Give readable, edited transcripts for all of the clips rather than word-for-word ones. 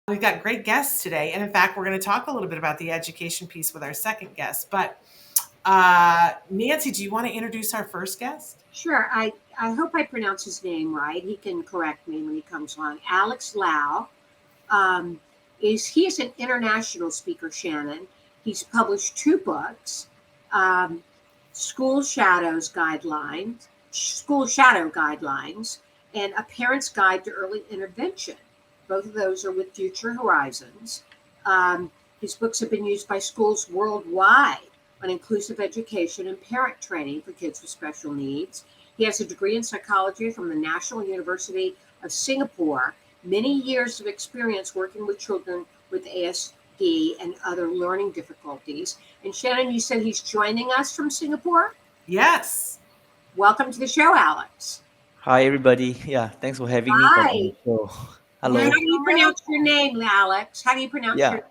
We've got great guests today. And in fact, we're going to talk a little bit about the education piece with our second guest. But Nancy, do you want to introduce our first guest? Sure. I hope I pronounce his name right. He can correct me when he comes along. Alex Liau um, he is an international speaker, Shannon. He's published 2 books, um, School Shadow Guidelines, and A Parent's Guide to Early Intervention. Both of those are with Future Horizons. His books have been used by schools worldwide on inclusive education and parent training for kids with special needs. He has a degree in psychology from the National University of Singapore, many years of experience working with children with ASD and other learning difficulties. And Shannon, you said he's joining us from Singapore? Yes. Welcome to the show, Alex. Hi, everybody. Yeah, thanks for having me for the show. Hello. How do you pronounce your name, Alex? How do you pronounce your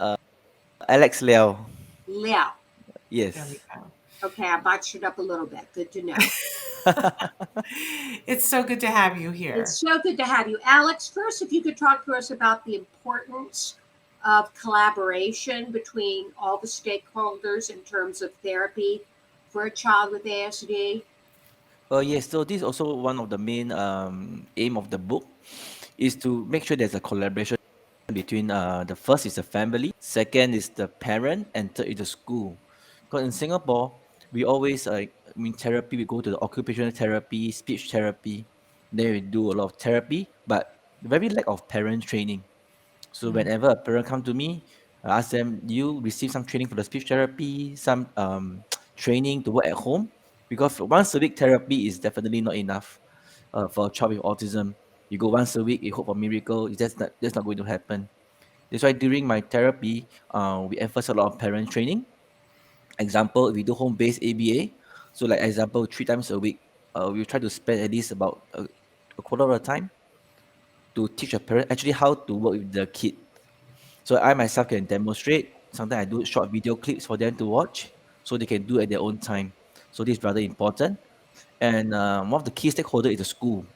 name? Alex Liau. Liao. Yes. Okay, I botched it up a little bit. Good to know. It's so good to have you here. It's so good to have you. Alex, first, if you could talk to us about the importance of collaboration between all the stakeholders in terms of therapy for a child with ASD. Yes, so this is also one of the main aim of the book is to make sure there's a collaboration between the first is the family, second is the parent, and third is the school. Because in Singapore, we always therapy, we go to the occupational therapy, speech therapy, then we do a lot of therapy, but very lack of parent training. So whenever a parent come to me, I ask them, you receive some training for the speech therapy, some training to work at home, because once a week therapy is definitely not enough for a child with autism. You go once a week, you hope for a miracle. That's not going to happen. That's why during my therapy, we emphasize a lot of parent training. Example, we do home-based ABA. So like example, 3 times a week, we try to spend at least about a quarter of the time to teach a parent actually how to work with the kid. So I myself can demonstrate. Sometimes I do short video clips for them to watch so they can do at their own time. So this is rather important. And one of the key stakeholders is the school.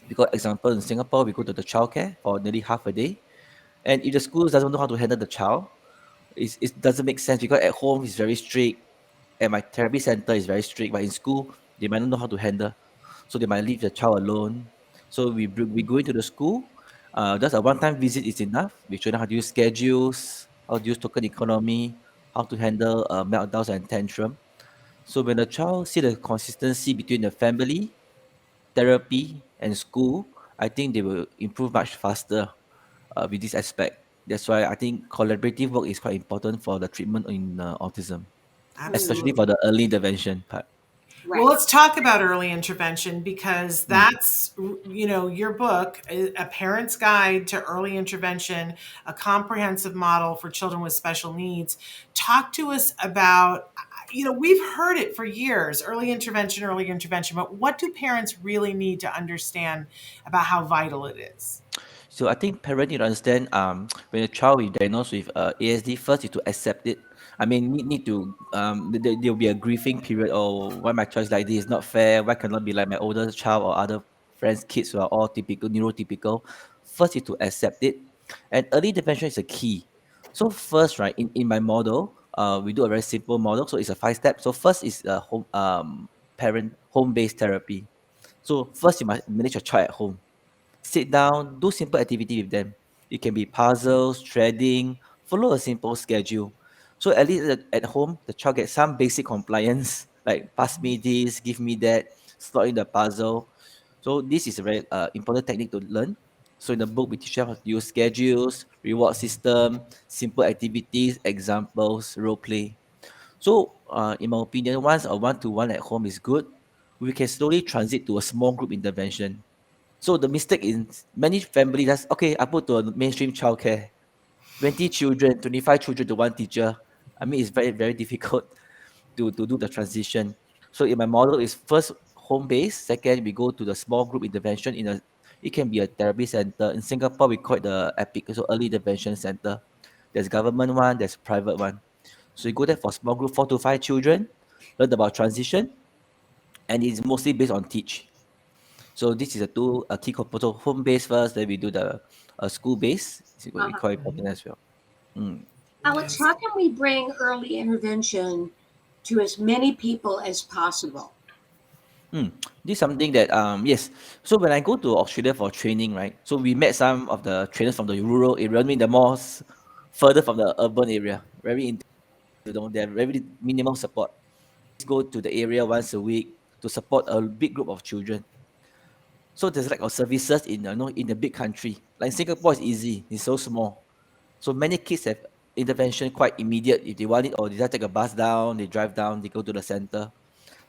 Because example, in Singapore, we go to the childcare for nearly half a day. And if the school doesn't know how to handle the child, it doesn't make sense because at home it's very strict. At my therapy center is very strict, but in school, they might not know how to handle. So they might leave the child alone. So we go into the school. Just a one-time visit is enough. We show them how to use schedules, how to use token economy, how to handle meltdowns and tantrum. So when the child see the consistency between the family, therapy, and school, I think they will improve much faster with this aspect. That's why I think collaborative work is quite important for the treatment in autism, especially for the early intervention part. Right. Well, let's talk about early intervention because that's, your book, A Parent's Guide to Early Intervention, a comprehensive model for children with special needs. Talk to us about, we've heard it for years, early intervention, but what do parents really need to understand about how vital it is? So I think parents need to understand when a child is diagnosed with ASD, first is to accept it. I mean, need to there will be a grieving period. Oh, why my child is like this? Is not fair. Why cannot be like my older child or other friends' kids who are all typical, neurotypical? First is to accept it, and early intervention is a key. So first, right, in my model, we do a very simple model. So it's a 5-step. So first is home-based therapy. So first you must manage your child at home. Sit down, do simple activity with them. It can be puzzles, threading, follow a simple schedule. So at least at home, the child gets some basic compliance, like pass me this, give me that, slot in the puzzle. So this is a very important technique to learn. So in the book, we teach them how to use schedules, reward system, simple activities, examples, role play. So in my opinion, once a one-to-one at home is good, we can slowly transit to a small group intervention. So the mistake in many families that's okay, I put to a mainstream childcare. 20 children, 25 children to one teacher. I mean, it's very, very difficult to do the transition. So in my model is first home based, second we go to the small group intervention it can be a therapy center. In Singapore, we call it the EPIC, so early intervention center. There's government one, there's private one. So you go there for small group, 4 to 5 children, learn about transition, and it's mostly based on teach. So this is a two a key component. So home base first, then we do the school base. Is what we Uh-huh. call important as well. Mm. Alex, Yes. how can we bring early intervention to as many people as possible? This is something that yes. So when I go to Australia for training, right? So we met some of the trainers from the rural area, I mean the more further from the urban area. Very they have very minimal support. Go to the area once a week to support a big group of children. So there's lack of services in in the big country. Like Singapore is easy, it's so small. So many kids have intervention quite immediate. If they want it, or they just take a bus down, they drive down, they go to the center.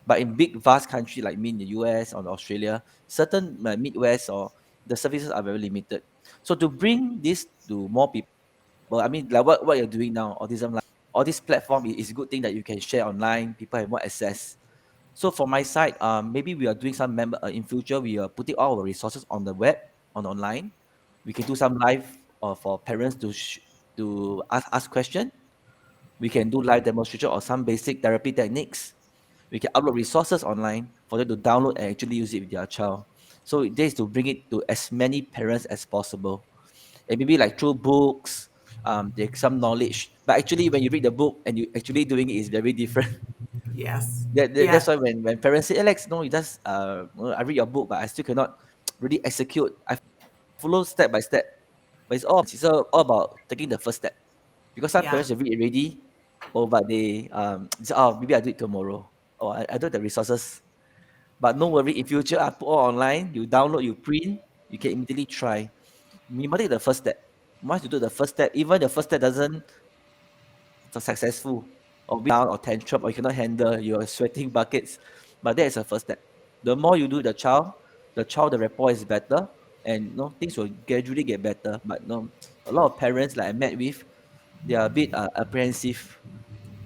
But in big vast country like me in the US or Australia, certain Midwest or the services are very limited. So to bring this to more people, I mean like what you're doing now, autism live, all this platform is a good thing that you can share online. People have more access. So for my side, maybe we are doing some in future. We are putting all our resources on the web, on online. We can do some live for parents to ask question. We can do live demonstration or some basic therapy techniques. We can upload resources online for them to download and actually use it with their child. So this is to bring it to as many parents as possible. And maybe like through books, there's some knowledge. But actually, when you read the book and you actually doing it is very different. Yes. That's Yeah. why when parents say, Alex, no, you just I read your book, but I still cannot really execute. I follow step by step. But it's all about taking the first step. Because some Yeah. parents have read already, but they say, oh, maybe I do it tomorrow. Or I don't have the resources. But no worry, in future I put all online, you download, you print, you can immediately try. You must take the first step. Once you do the first step, even the first step doesn't successful, or down or tantrum, or you cannot handle, you're sweating buckets. But that is the first step. The more you do the rapport is better, and things will gradually get better. But no, a lot of parents like I met with, they are a bit apprehensive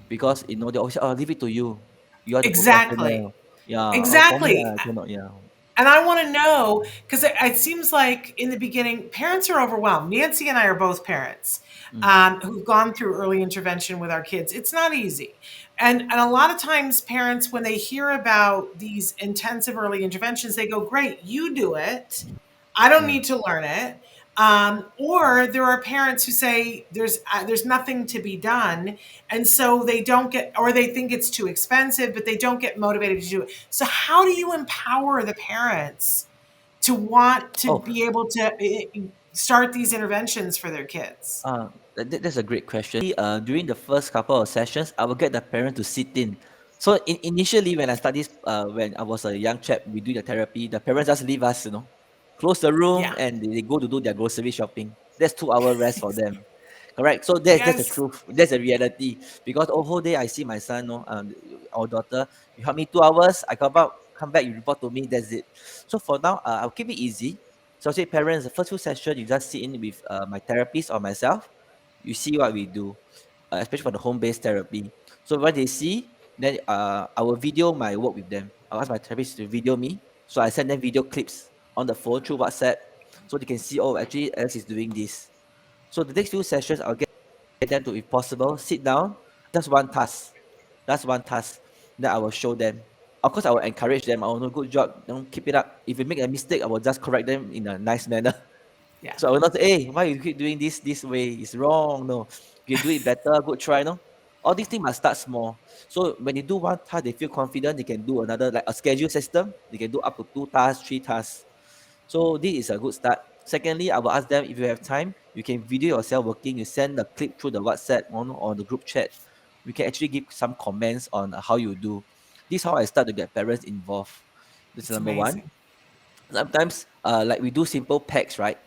because they always say, oh, leave it to you. You are the Exactly. professional. Yeah. For me, Exactly. I cannot. Yeah. And I want to know because it seems like in the beginning, parents are overwhelmed. Nancy and I are both parents Mm, who've gone through early intervention with our kids. It's not easy. And a lot of times, parents, when they hear about these intensive early interventions, they go, great, you do it. I don't yeah. need to learn it. Or there are parents who say there's nothing to be done, and so they don't get, or they think it's too expensive, but they don't get motivated to do it. So how do you empower the parents to want to Oh, be able to start these interventions for their kids? that's a great question. During the first couple of sessions, I will get the parent to sit in. So initially, when I started, when I was a young chap, we do the therapy. The parents just leave us, close the room, Yeah. and they go to do their grocery shopping. That's 2 hour rest for them. Correct. So that's the Yes. truth. That's the reality. Because the whole day I see my son, our daughter. You help me 2 hours. I come back. You report to me. That's it. So for now, I'll keep it easy. So I say, parents, the first 2 sessions, you just sit in with my therapist or myself. You see what we do, especially for the home-based therapy. So when they see, then I will video my work with them. I'll ask my therapist to video me. So I send them video clips on the phone through WhatsApp, so they can see, oh, actually, Alex is doing this. So the next few sessions, I'll get them to, if possible, sit down. Just one task. That's one task. Then I will show them. Of course, I will encourage them. Oh, no, good job. Don't keep it up. If you make a mistake, I will just correct them in a nice manner. Yeah. So I will not say, hey, why you keep doing this way? It's wrong. No, you can do it better. Good try. No, all these things must start small. So when you do one task, they feel confident. They can do another, like a schedule system. They can do up to 2 tasks, 3 tasks. So this is a good start. Secondly, I will ask them, if you have time, you can video yourself working. You send the clip through the WhatsApp or the group chat. We can actually give some comments on how you do. This is how I start to get parents involved. This is It's number one. amazing. Sometimes, like we do simple packs, right?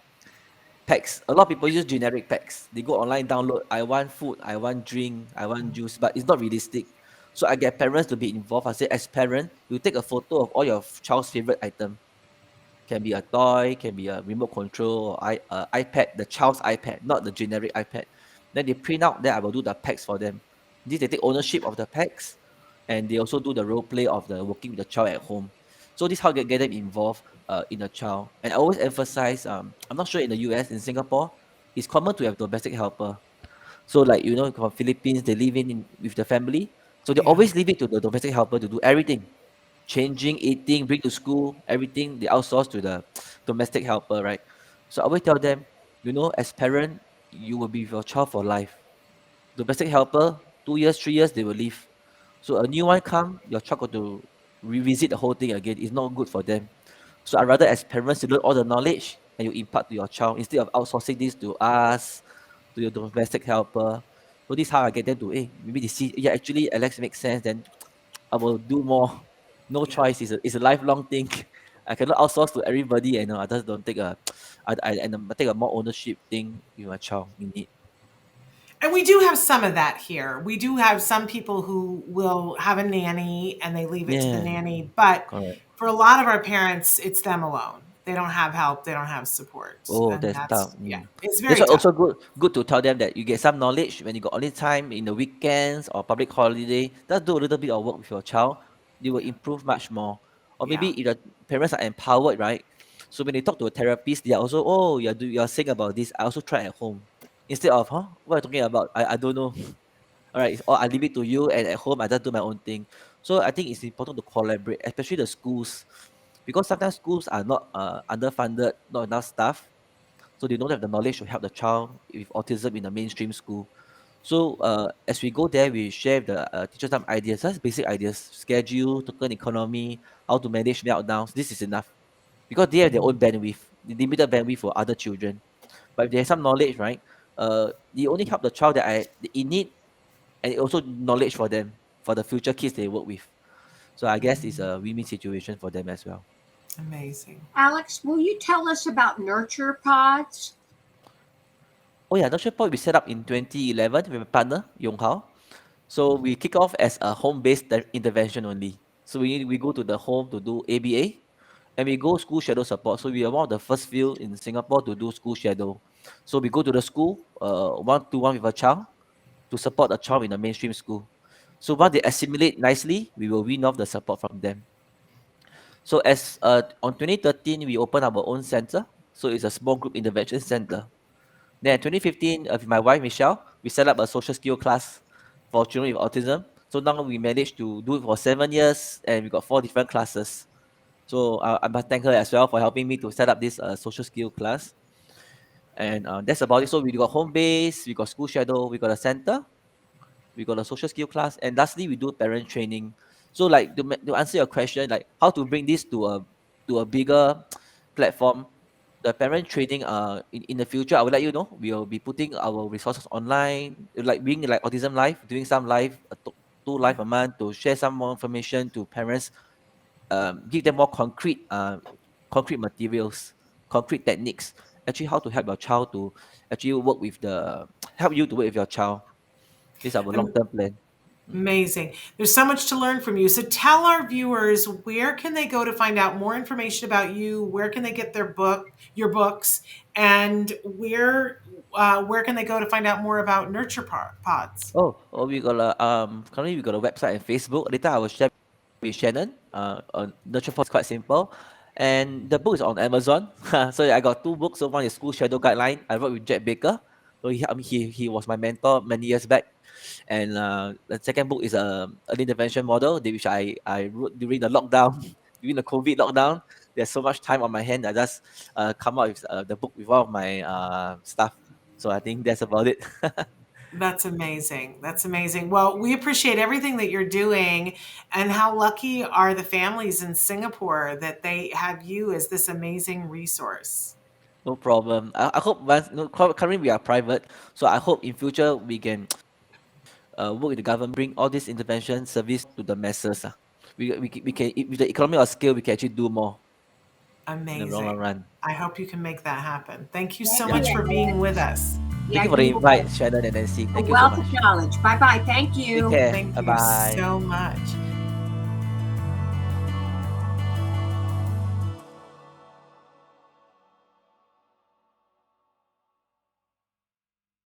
Packs. A lot of people use generic packs. They go online, download. I want food. I want drink. I want juice, but it's not realistic. So I get parents to be involved. I say, as parent, you take a photo of all your child's favorite item. Can be a toy, can be a remote control, or iPad, the child's iPad, not the generic iPad. Then they print out. Then I will do the packs for them. This they take ownership of the packs, and they also do the role play of the working with the child at home. So this how they get them involved in the child. And I always emphasize. I'm not sure in the US, in Singapore, it's common to have domestic helper. So like from Philippines, they live in with the family. So they Yeah. always leave it to the domestic helper to do everything. changing, eating, bring to school, everything they outsource to the domestic helper, right? So I always tell them, as parent, you will be with your child for life. Domestic helper, 2 years, 3 years, they will leave. So a new one come, your child got to revisit the whole thing again. It's not good for them. So I rather as parents you learn all the knowledge and you impart to your child instead of outsourcing this to us, to your domestic helper. So this is how I get them to, maybe they see, yeah, actually Alex makes sense, then I will do more. No Yeah. choice. It's a lifelong thing. I cannot outsource to everybody. I know. I just don't take I take a more ownership thing with my child in need. And we do have some of that here. We do have some people who will have a nanny and they leave it to the Yeah, nanny. But correct. for a lot of our parents, it's them alone. They don't have help, they don't have support. Oh, And that's tough. that's, yeah, it's That's very why tough. also good to tell them that you get some knowledge when you got only time in the weekends or public holiday. Just do a little bit of work with your child. You will Yeah. improve much more. Or maybe Yeah. if the parents are empowered, right? So when they talk to a therapist, they are also, oh, you're saying about this. I also try at home. Instead of, huh, what are you talking about? I don't know. All right, or I leave it to you, and at home I just do my own thing. So I think it's important to collaborate, especially the schools, because sometimes schools are not underfunded, not enough staff, so they don't have the knowledge to help the child with autism in the mainstream school. So as we go there, we share the teachers some ideas, just basic ideas, schedule, token economy, how to manage meltdowns. This is enough because they have their own bandwidth, the limited bandwidth for other children. But if they have some knowledge, right, they only help the child that in need, and also knowledge for them for the future kids they work with. So I guess it's a win-win situation for them as well. Amazing. Alex, will you tell us about Nurturepods? Oh yeah, Nurturepod we set up in 2011 with a partner Yong Hao. So we kick off as a home-based intervention only. So we go to the home to do ABA, and we go school shadow support. So we are one of the first few in Singapore to do school shadow. So we go to the school, one to one with a child, to support a child in a mainstream school. So once they assimilate nicely, we will win off the support from them. So as on 2013, we opened our own center. So it's a small group intervention center. Then in 2015, with my wife Michelle, we set up a social skill class for children with autism. So now we managed to do it for 7 years, and we got 4 different classes. So I must thank her as well for helping me to set up this social skill class. And that's about it. So we got home base, we got school shadow, we got a center, we got a social skill class, and lastly we do parent training. So like to answer your question, like how to bring this to a bigger platform, the parent training in the future I will let you know. We'll be putting our resources online, like being like autism live, doing some live, two Yeah. live a month to share some more information to parents, give them more concrete materials, concrete techniques, actually how to help your child to actually work with the help you to work with your child. This is our Am- long-term plan. Amazing. There's so much to learn from you. So tell our viewers, where can they go to find out more information about you? Where can they get your books, and where can they go to find out more about Pods? Oh, we got a currently we got a website and Facebook. Later I will share with Shannon. On Nurturepods quite simple, and the book is on Amazon. So I got two books. So one is School Shadow Guideline. I worked with Jack Baker. So he was my mentor many years back. And the second book is a early intervention model, which I wrote during the lockdown, during the COVID lockdown. There's so much time on my hand. I just come up with the book with all of my stuff. So I think that's about it. That's amazing. That's amazing. Well, we appreciate everything that you're doing, and how lucky are the families in Singapore that they have you as this amazing resource. No problem. I hope once, no, currently we are private, so I hope in future we can work with the government, bring all this intervention service to the masses. We can, with the economy of scale, we can actually do more in the long Amazing. run. I hope you can make that happen. Thank you so Thank Yeah. you, much for being with Alex. us. Thank Yeah, you for the you invite, are Shannon and Nancy. a Thank you so wealth much. of knowledge. Bye bye. Thank Take you. care. Thank Bye you bye. so much.